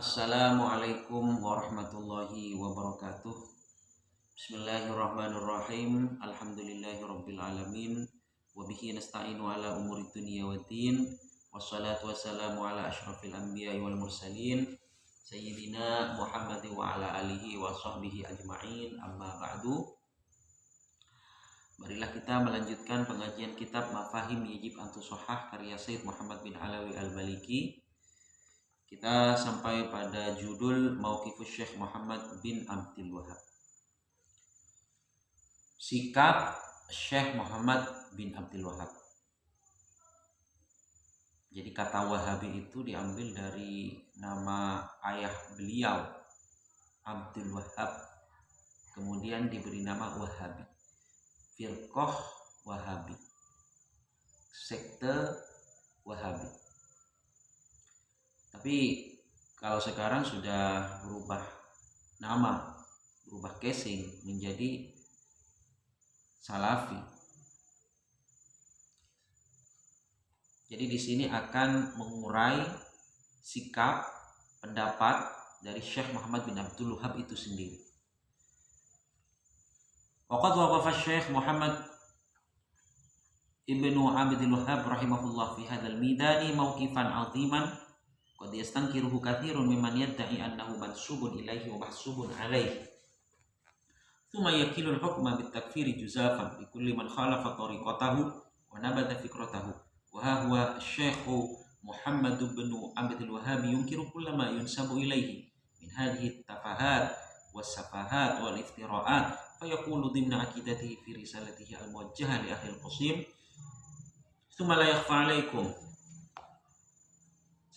Assalamualaikum warahmatullahi wabarakatuh. Bismillahirrahmanirrahim. Alhamdulillahirabbil alamin. Wa bihi nasta'inu ala umuri dunya waddin. Wassalatu wassalamu ala asyrafil anbiya'i wal mursalin sayyidina Muhammad wa ala alihi wa sahbihi ajma'in. Amma ba'du. Marilah kita melanjutkan pengajian kitab Mafahim Yajib Antusohah karya Sayyid Muhammad bin Alawi Al-Maliki. Kita sampai pada judul Mauqifus Syekh Muhammad bin Abdul Wahhab. Sikap Syekh Muhammad bin Abdul Wahhab. Jadi kata Wahabi itu diambil dari nama ayah beliau, Abdul Wahhab. Kemudian diberi nama Wahabi. Firqah Wahabi. Sekte Wahabi. Tapi kalau sekarang sudah berubah nama, berubah casing menjadi Salafi. Jadi di sini akan mengurai sikap, pendapat dari Syekh Muhammad bin Abdul Wahhab itu sendiri. Waqad waqafa Syekh Muhammad Ibnu Abdul Wahhab rahimahullah fi hadzal midani mauqifan 'aziman qad yastankiruhu katsirun mimman yadda'i annahu mansubun ilaihi wa mahsubun alaihi. Thumma yakilul hukma bitakfiri juzafan li kulli man khalafa tariqatahu wa nabata fikratahu. Wa huwa Syekh Muhammad bin Abdul Wahhab yunkiru kullama yunsabu ilaihi min hadhihi at-tafahat was-safahat wal iftira'at fa yaqulu dhimna aqidatihi fi risalatihi al-muwajjahah li ahli al-Qasim. Thumma la yakhfa 'alaikum,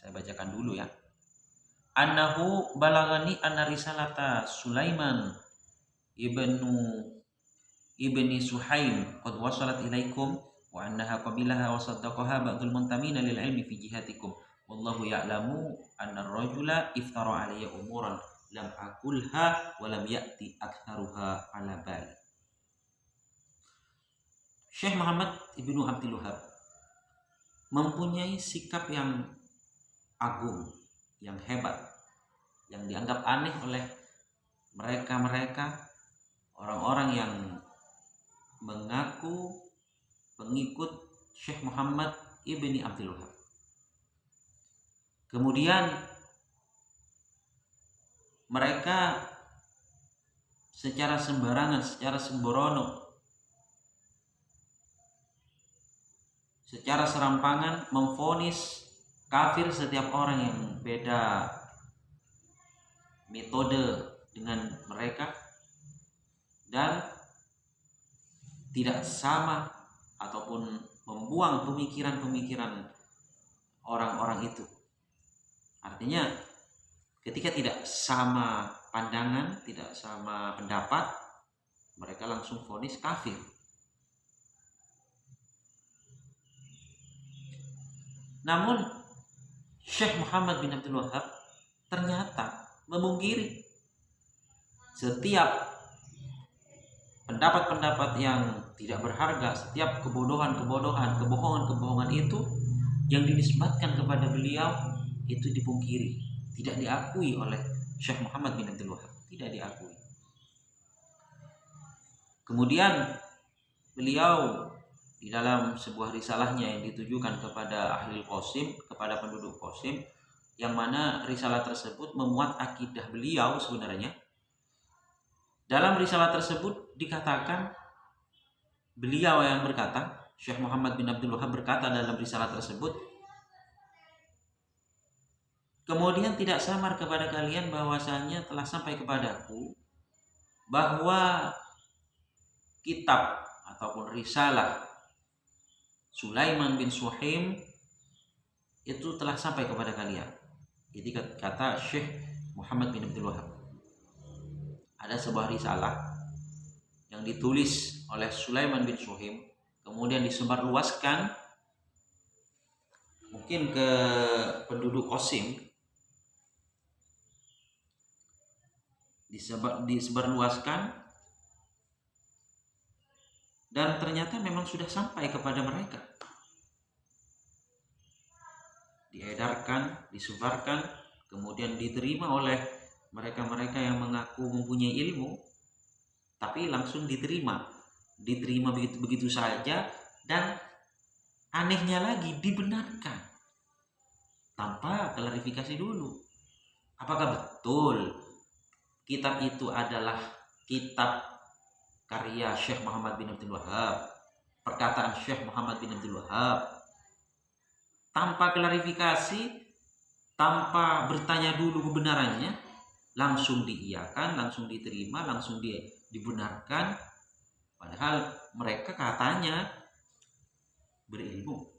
saya bacakan dulu ya. Annahu balagani anna risalata Sulaiman ibni Suhaim qad wasalat ilaikum wa annaha qabilaha wa saddaqaha ba'dul muntamina lil ilmi fi jihatikum wallahu ya'lamu anna ar-rajula iftara alayya umuran lam aqulha wa lam ya'ti aktharuha ala bali. Syekh Muhammad Ibnu Abdul Wahhab mempunyai sikap yang agung, yang hebat, yang dianggap aneh oleh mereka-mereka orang-orang yang mengaku pengikut Syekh Muhammad Ibni Abdul Wahhab. Kemudian mereka secara sembarangan, secara sembrono, secara serampangan memvonis kafir setiap orang yang beda metode dengan mereka dan tidak sama ataupun membuang pemikiran-pemikiran orang-orang itu. Artinya ketika tidak sama pandangan, tidak sama pendapat, mereka langsung vonis kafir. Namun Syekh Muhammad bin Abdul Wahhab ternyata memungkiri setiap pendapat-pendapat yang tidak berharga, setiap kebodohan-kebodohan, kebohongan-kebohongan itu yang dinisbatkan kepada beliau itu dipungkiri, tidak diakui oleh Syekh Muhammad bin Abdul Wahhab, tidak diakui. Kemudian beliau di dalam sebuah risalahnya yang ditujukan kepada ahli Qasim, kepada penduduk Qasim, yang mana risalah tersebut memuat akidah beliau sebenarnya. Dalam risalah tersebut dikatakan, beliau yang berkata, Syekh Muhammad bin Abdul Wahhab berkata dalam risalah tersebut, kemudian tidak samar kepada kalian bahwasanya telah sampai kepadaku bahwa kitab ataupun risalah Sulaiman bin Suhaim itu telah sampai kepada kalian. Jadi kata Syekh Muhammad bin Abdul Wahhab, ada sebuah risalah yang ditulis oleh Sulaiman bin Suhaim, kemudian disebarluaskan mungkin ke penduduk Qasim, disebarluaskan, dan ternyata memang sudah sampai kepada mereka. diedarkan, disebarkan kemudian diterima oleh mereka-mereka yang mengaku mempunyai ilmu, tapi langsung diterima begitu-begitu saja, dan anehnya lagi dibenarkan tanpa klarifikasi dulu. Apakah betul kitab itu adalah kitab karya Syekh Muhammad bin Abdul Wahab, perkataan Syekh Muhammad bin Abdul Wahab, tanpa klarifikasi, tanpa bertanya dulu kebenarannya, langsung diiyakan, langsung diterima, langsung dibenarkan, padahal mereka katanya berilmu.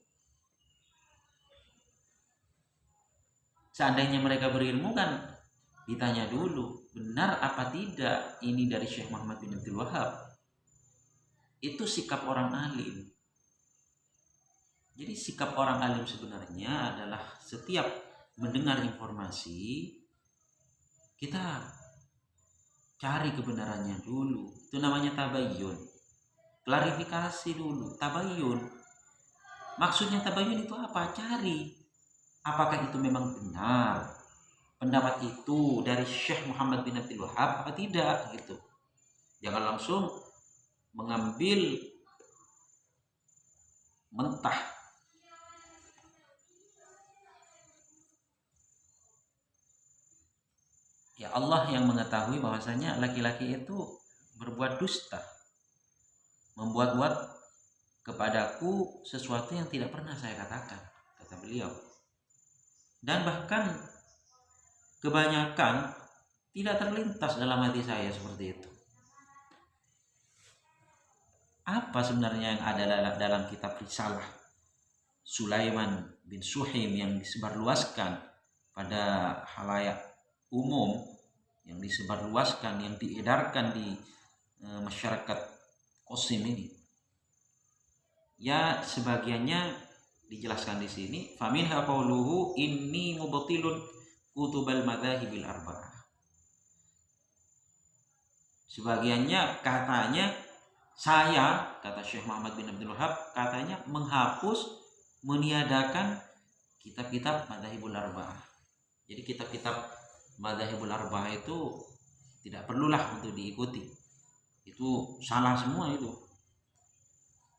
Seandainya mereka berilmu kan ditanya dulu, benar apa tidak ini dari Syekh Muhammad bin Abdul Wahab. Itu sikap orang alim. Jadi sikap orang alim sebenarnya adalah setiap mendengar informasi, kita cari kebenarannya dulu. Itu namanya tabayyun. Klarifikasi dulu, tabayyun. Maksudnya tabayyun itu apa? Cari. Apakah itu memang benar pendapat itu dari Syekh Muhammad bin Abdul Wahab apa tidak gitu. Jangan langsung mengambil mentah. Ya Allah yang mengetahui bahwasanya laki-laki itu berbuat dusta, membuat-buat kepadaku sesuatu yang tidak pernah saya katakan, kata beliau. Dan bahkan kebanyakan tidak terlintas dalam hati saya seperti itu. Apa sebenarnya yang ada dalam kitab Risalah Sulaiman bin Suhaim yang disebarluaskan pada halayak umum, yang disebarluaskan, yang diedarkan di masyarakat Qasim ini? Ya, sebagiannya dijelaskan di sini. Faminha qauluhu inni mubtilun kutubal madzahibil arba'ah. Sebagiannya katanya saya, kata Syekh Muhammad bin Abdul Wahab, katanya menghapus, meniadakan kitab-kitab madzhabul arba'ah. Jadi kitab-kitab madzhabul arba'ah itu tidak perlulah untuk diikuti. Itu salah semua itu.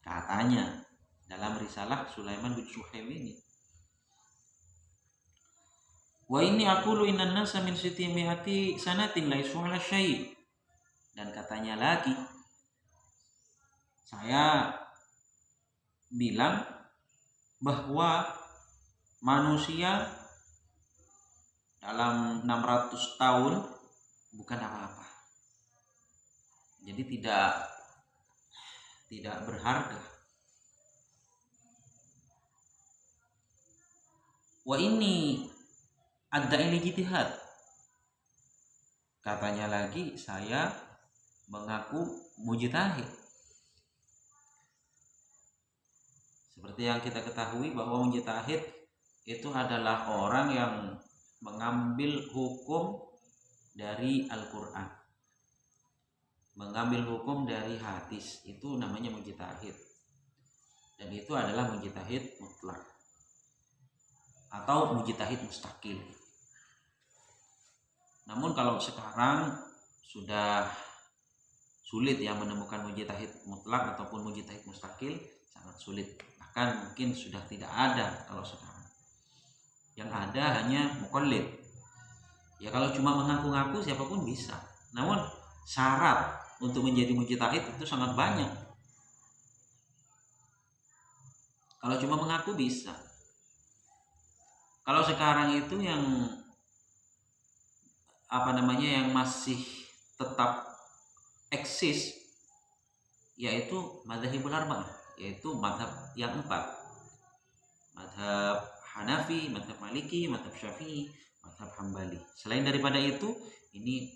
Katanya dalam risalah Sulaiman bin Suhaim ini. Wa inni aqulu innan nasa min sitimiati sanatin laisu ala syai'. Dan katanya lagi, saya bilang bahwa manusia dalam 600 tahun bukan apa-apa. Jadi tidak berharga. Wa ini ada ini ijtihad. Katanya lagi, saya mengaku mujtahid. Seperti yang kita ketahui bahwa mujtahid itu adalah orang yang mengambil hukum dari Al-Quran, mengambil hukum dari hadis, itu namanya mujtahid. Dan itu adalah mujtahid mutlak atau mujtahid mustaqil. Namun kalau sekarang sudah sulit ya menemukan mujtahid mutlak ataupun mujtahid mustaqil, sangat sulit. Bahkan mungkin sudah tidak ada kalau sekarang. Yang ada hanya muqallid. Ya kalau cuma mengaku-ngaku siapapun bisa. Namun syarat untuk menjadi mujtahid itu sangat banyak. Kalau cuma mengaku bisa. Kalau sekarang itu yang yang masih tetap eksis yaitu madzhabul arba'ah, yaitu mazhab yang 4. Mazhab Hanafi, mazhab Maliki, mazhab Syafi'i, mazhab Hambali. Selain daripada itu, ini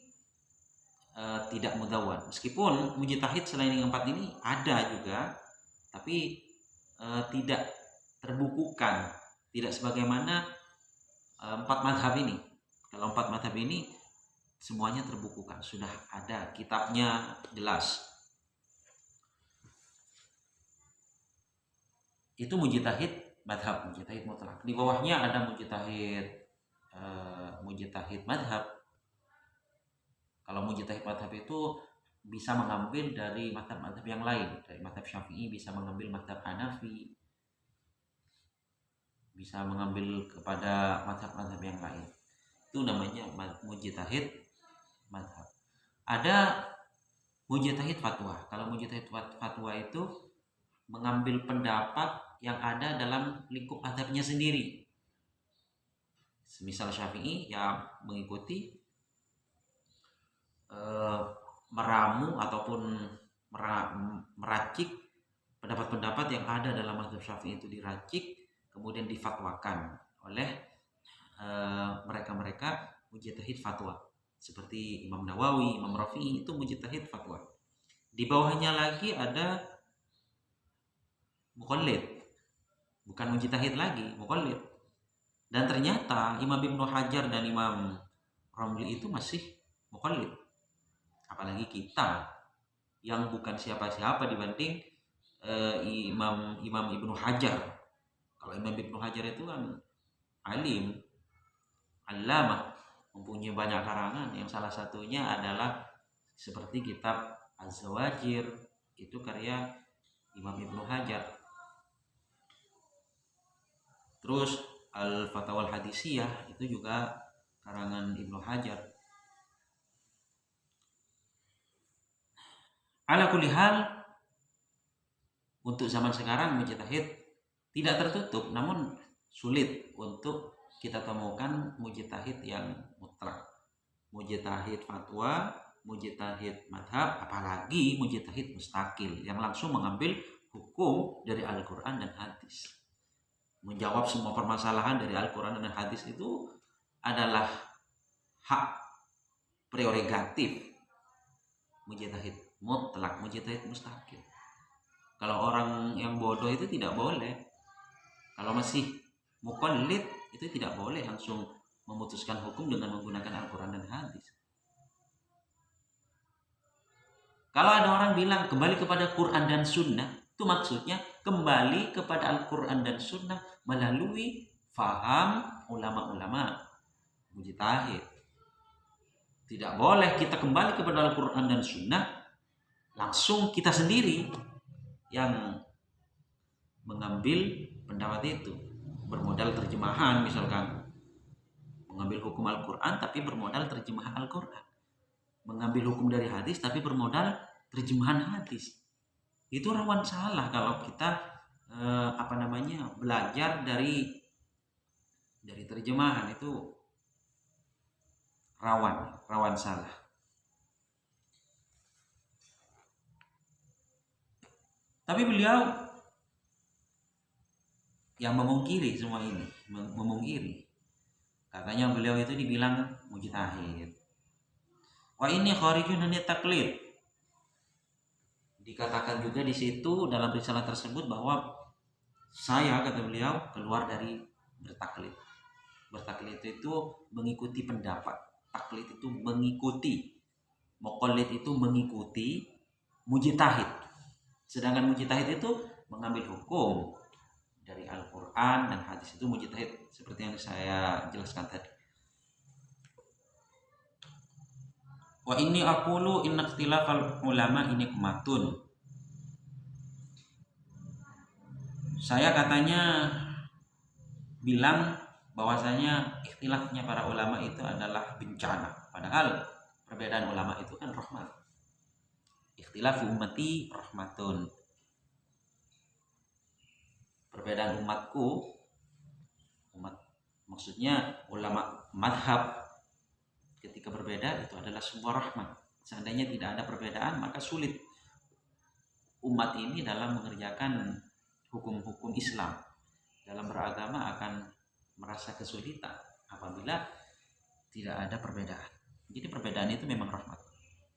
tidak mudawwan. Meskipun mujtahid selain yang 4 ini ada juga, tapi tidak terbukukan, tidak sebagaimana 4 mazhab ini. Kalau 4 mazhab ini semuanya terbukukan, sudah ada kitabnya jelas. Itu mujtahid madhab, mujtahid mutlak. Di bawahnya ada mujtahid mujtahid madhab. Kalau mujtahid madhab itu bisa mengambil dari madhab-madhab yang lain. Dari madhab Syafi'i bisa mengambil madhab Hanafi, bisa mengambil kepada madhab-madhab yang lain. Itu namanya mujtahid madhab. Ada mujtahid fatwa. Kalau mujtahid fatwa itu mengambil pendapat yang ada dalam lingkup madhabnya sendiri. Misal Syafi'i yang mengikuti meramu ataupun meracik pendapat-pendapat yang ada dalam mazhab Syafi'i itu, diracik kemudian difatwakan oleh mereka-mereka mujtahid fatwa seperti Imam Nawawi, Imam Rafi'i, itu mujtahid fatwa. Di bawahnya lagi ada muqallid, bukan mujtahid lagi, muqallid. Dan ternyata Imam Ibnu Hajar dan Imam Ramli itu masih muqallid. Apalagi kita yang bukan siapa-siapa dibanding Imam Ibnu Hajar. Kalau Imam Ibnu Hajar itu kan alim, allamah, mempunyai banyak karangan, yang salah satunya adalah seperti kitab Az-Zawajir, itu karya Imam Ibnu Hajar. Terus Al-Fatawal Hadisiyah itu juga karangan Ibnu Hajar. Ala kulli hal, untuk zaman sekarang mujtahid tidak tertutup, namun sulit untuk kita temukan mujtahid yang mutlak, mujtahid fatwa, mujtahid madhab, apalagi mujtahid mustaqil yang langsung mengambil hukum dari Al-Quran dan hadis. Menjawab semua permasalahan dari Al-Quran dan hadis itu adalah hak prerogatif mujtahid mutlak, mujtahid mustaqil. Kalau orang yang bodoh itu tidak boleh. Kalau masih muqallid itu tidak boleh langsung memutuskan hukum dengan menggunakan Al-Quran dan hadis. Kalau ada orang bilang kembali kepada Quran dan Sunnah, itu maksudnya kembali kepada Al-Quran dan Sunnah melalui faham ulama-ulama mujtahid. Tidak boleh kita kembali kepada Al-Quran dan Sunnah langsung kita sendiri yang mengambil pendapat itu bermodal terjemahan, misalkan mengambil hukum Al-Quran tapi bermodal terjemahan Al-Quran, mengambil hukum dari hadis tapi bermodal terjemahan hadis. Itu rawan salah kalau kita belajar dari terjemahan, itu rawan salah. Tapi beliau yang memungkiri semua ini, memungkiri. Katanya beliau itu dibilang mujtahid. Wah, ini kharijun dari taklid. Dikatakan juga di situ dalam risalah tersebut bahwa saya, kata beliau, keluar dari bertaklid. Bertaklid itu mengikuti pendapat, taklid itu mengikuti, muqallid itu mengikuti mujtahid. Sedangkan mujtahid itu mengambil hukum dari Al-Quran dan hadis, itu mujtahid seperti yang saya jelaskan tadi. Wa inni aqulu inna ikhtilafal ulama nikmatun. Saya katanya bilang bahwasanya ikhtilafnya para ulama itu adalah bencana. Padahal perbedaan ulama itu kan rahmat. Ikhtilafu ummati rahmatun. Perbedaan umatku, maksudnya ulama madhab, ketika berbeda itu adalah sebuah rahmat. Seandainya tidak ada perbedaan, maka sulit umat ini dalam mengerjakan hukum-hukum Islam. Dalam beragama akan merasa kesulitan apabila tidak ada perbedaan. Jadi perbedaan itu memang rahmat.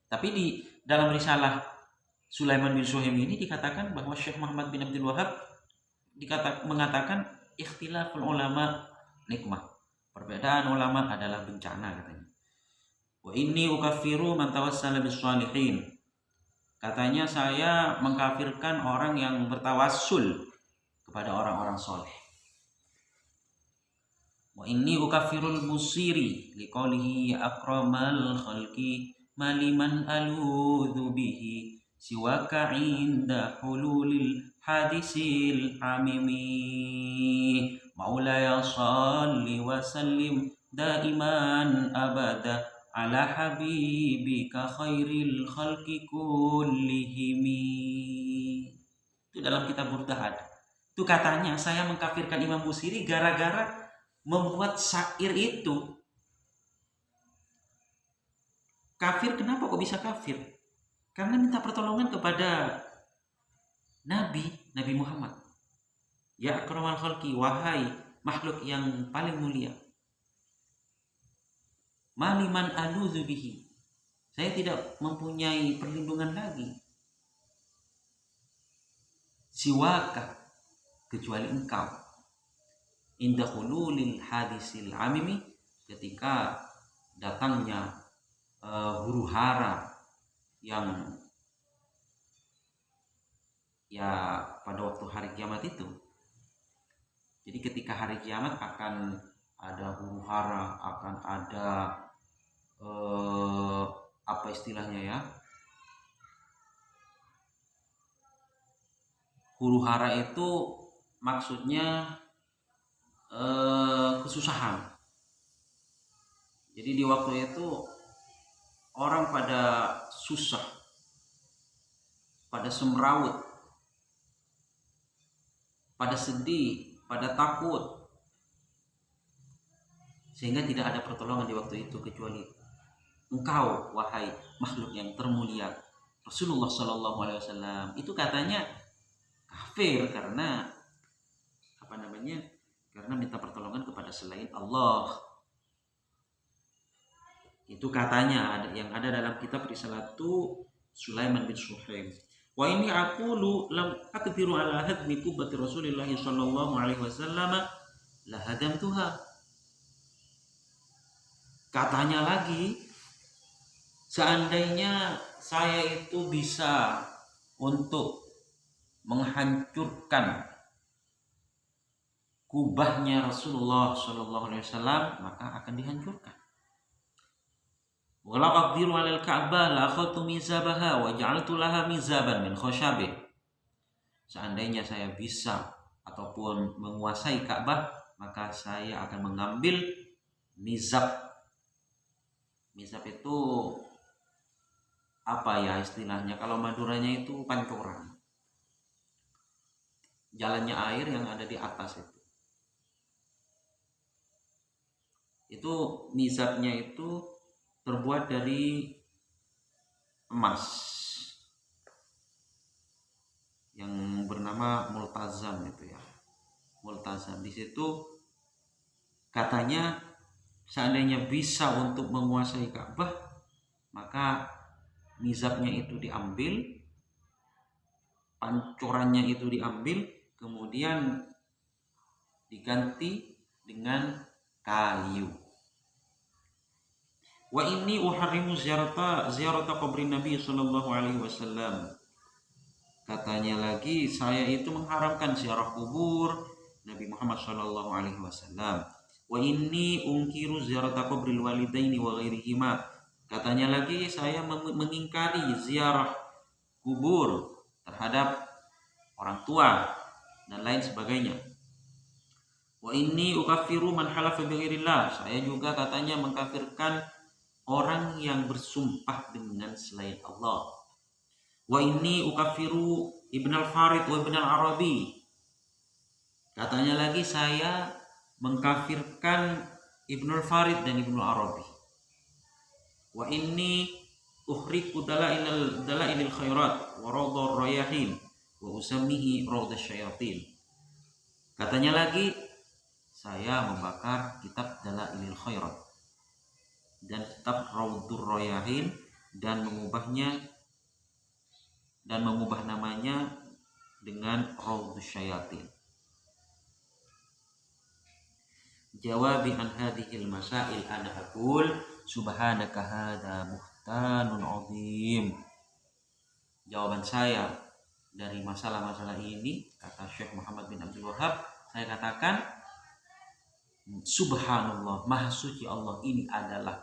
Tapi di dalam risalah Sulaiman bin Suhaim ini dikatakan bahwa Syekh Muhammad bin Abdul Wahab mengatakan ikhtilaful ulama nikmah. Perbedaan ulama adalah bencana, katanya. Wa inni ukaffiru man tawassala bis shalihin. Katanya saya mengkafirkan orang yang bertawassul kepada orang-orang soleh. Wa inni ukafirul musiri liqaulihi ya akramal khalqi maliman aludhu bihi siwaka inda hululil hadisil amimi maulaya salli wa sallim daiman abada ala habibika khairil khalqi kullihimi. Itu dalam kitab Burdah ada. Itu katanya saya mengkafirkan Imam Busiri gara-gara membuat syair itu. Kafir, kenapa kok bisa kafir? Karena minta pertolongan kepada Nabi Muhammad. Ya akramal khalqi, wahai makhluk yang paling mulia. Maliman aludzu bihi. Saya tidak mempunyai perlindungan lagi. Siwaka, kecuali engkau. Indah hululil hadisil amimi, ketika datangnya huru hara yang ya pada waktu hari kiamat itu. Jadi ketika hari kiamat akan ada huru hara, akan ada apa istilahnya ya, huru hara itu maksudnya kesusahan. Jadi di waktu itu orang pada susah, pada semrawut, pada sedih, pada takut, sehingga tidak ada pertolongan di waktu itu kecuali engkau, wahai makhluk yang termulia Rasulullah Shallallahu Alaihi Wasallam. Itu katanya kafir karena apa namanya? Karena minta pertolongan kepada selain Allah. Itu katanya ada yang ada dalam kitab Risalatu Sulaiman bin Suhaim. Wa ini aqulu lam aqdiru ala hadmi kubbati Rasulillah sallallahu alaihi wasallam la hadamtuha. Katanya lagi, seandainya saya itu bisa untuk menghancurkan kubahnya Rasulullah sallallahu alaihi wasallam, maka akan dihancurkan. Walau aqdiru 'alal Ka'bah la akhadtu mizabaha wa ja'altu laha mizaban min khashabih. Seandainya saya bisa ataupun menguasai Ka'bah, maka saya akan mengambil mizab. Mizab itu apa ya istilahnya? Kalau Maduranya itu pancoran. Jalannya air yang ada di atas itu. Itu mizabnya itu terbuat dari emas yang bernama multazam itu ya. Multazam di situ katanya seandainya bisa untuk menguasai Ka'bah, maka mizabnya itu diambil, pancorannya itu diambil, kemudian diganti dengan kayu. Wa inni uharrimu ziyarata qabrin Nabi sallallahu alaihi wasallam. Katanya lagi, saya itu mengharamkan ziarah kubur Nabi Muhammad sallallahu alaihi wasallam. Wa inni unkiru ziyarata qabril walidaini wa ghairihima. Katanya lagi, saya mengingkari ziarah kubur terhadap orang tua dan lain sebagainya. Wa inni ukaffiru man halafa bighairillah. Saya juga katanya mengkafirkan orang yang bersumpah dengan selain Allah. Wa inni ukaffiru Ibn al-Farid wa Ibn al-Arabi. Katanya lagi saya mengkafirkan Ibn al-Farid dan Ibn al-Arabi. Wa inni uhriku dalailil khairat wa rawdar rayahin wa usammihi rawdash syayatin. Katanya lagi saya membakar kitab Dalailil Khairat dan kitab Raudhur Rayahin dan mengubah namanya dengan Raudhus Syayatin. Jawabi an hadhil masail ana aqul subhanaka hadza buhtanun azim. Jawaban saya dari masalah-masalah ini, kata Syekh Muhammad bin Abdul Wahhab, saya katakan Subhanallah, maha suci Allah, ini adalah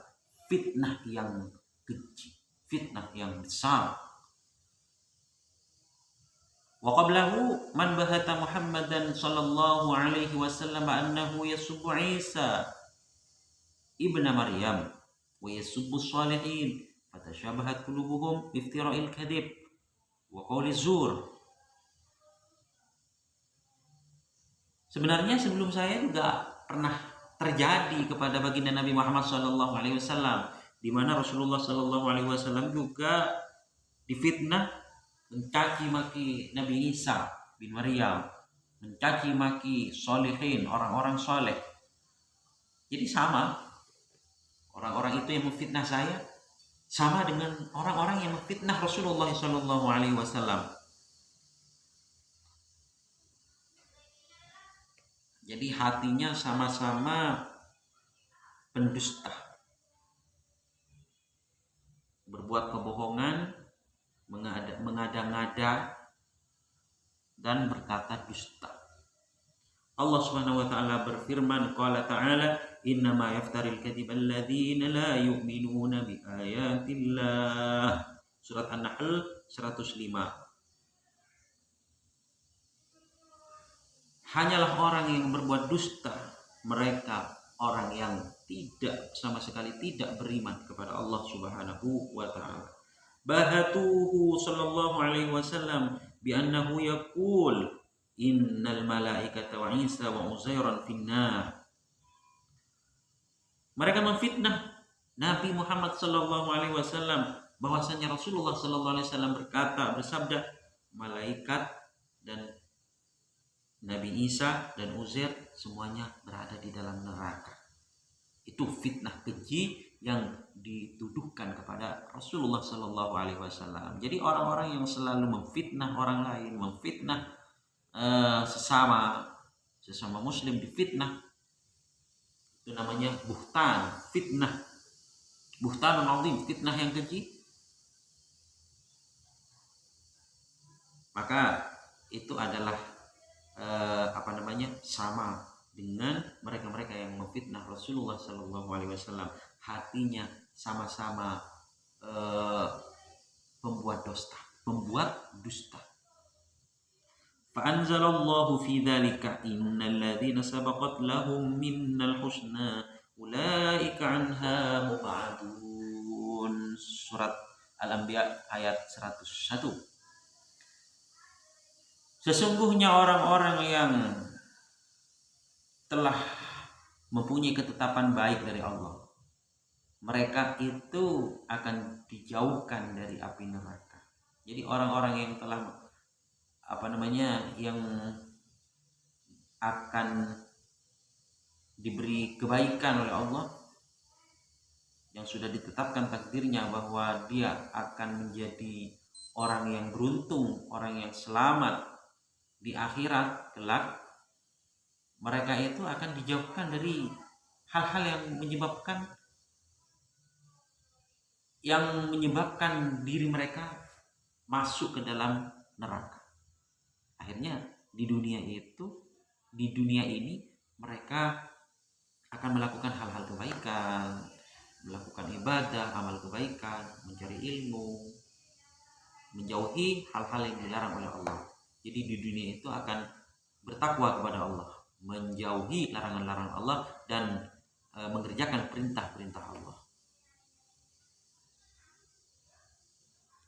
fitnah yang keji, fitnah yang besar. Wa qablahu man bahata Muhammadan sallallahu alaihi wasallam annahu yasubbu Isa ibna Maryam wa yasubbu salihin fatashabahat qulubuhum biftira'il kadhib wa qawli zur. Sebenarnya sebelum saya juga pernah terjadi kepada baginda Nabi Muhammad sallallahu alaihi wasallam, di mana Rasulullah sallallahu alaihi wasallam juga difitnah mencaci maki Nabi Isa bin Maryam, mencaci maki solihin, orang-orang soleh. Jadi sama, orang-orang itu yang memfitnah saya sama dengan orang-orang yang memfitnah Rasulullah sallallahu alaihi wasallam. Jadi hatinya sama-sama pendusta, berbuat kebohongan, mengada-ngada, dan berkata dusta. Allah Subhanahu wa taala berfirman, qala ta'ala, innama yaftaril kadhiba alladzina la yu'minuna bi ayatillah. Surat An-Nahl 105. Hanyalah orang yang berbuat dusta, mereka orang yang tidak sama sekali tidak beriman kepada Allah Subhanahu wa taala. Bahatuhu sallallahu alaihi wasallam bi annahu yaqul innal malaikata wa Isa wa Uzairan finnar. Mereka memfitnah Nabi Muhammad sallallahu alaihi wasallam bahwasanya Rasulullah sallallahu alaihi wasallam bersabda, malaikat dan Nabi Isa dan Uzair semuanya berada di dalam neraka. Itu fitnah keji yang dituduhkan kepada Rasulullah Sallallahu Alaihi Wasallam. Jadi orang-orang yang selalu memfitnah orang lain, memfitnah sesama Muslim, difitnah, itu namanya buhtan, fitnah, buhtanun azim, fitnah yang keji. Maka itu adalah sama dengan mereka-mereka yang memfitnah Rasulullah Sallallahu Alaihi Wasallam. Hatinya sama-sama pembuat dusta. Fa'anzalallahu fi dzalika innal ladzina sabaqat lahum minnal husna ulaika anha mub'adun. Surat Al-Anbiya ayat 101. Sesungguhnya orang-orang yang telah mempunyai ketetapan baik dari Allah, mereka itu akan dijauhkan dari api neraka. Jadi orang-orang yang telah yang akan diberi kebaikan oleh Allah, yang sudah ditetapkan takdirnya bahwa dia akan menjadi orang yang beruntung, orang yang selamat di akhirat kelak, mereka itu akan dijauhkan dari hal-hal yang menyebabkan diri mereka masuk ke dalam neraka. Akhirnya di dunia ini mereka akan melakukan hal-hal kebaikan, melakukan ibadah, amal kebaikan, mencari ilmu, menjauhi hal-hal yang dilarang oleh Allah. Jadi di dunia itu akan bertakwa kepada Allah, menjauhi larangan-larangan Allah, dan mengerjakan perintah-perintah Allah.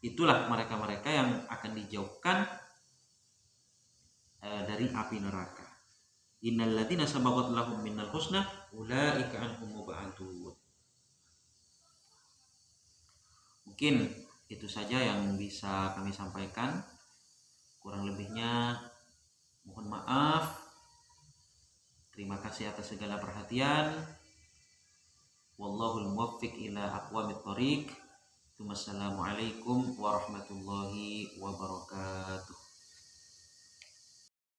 Itulah mereka-mereka yang akan dijauhkan dari api neraka. Innal ladzina sabaqat lahum minnal husna ulaika anhum mub'adun. Mungkin itu saja yang bisa kami sampaikan. Kurang lebihnya mohon maaf. Terima kasih atas segala perhatian. Wallahul muwaffiq ila aqwamit thoriq. Wassalamualaikum warahmatullahi wabarakatuh.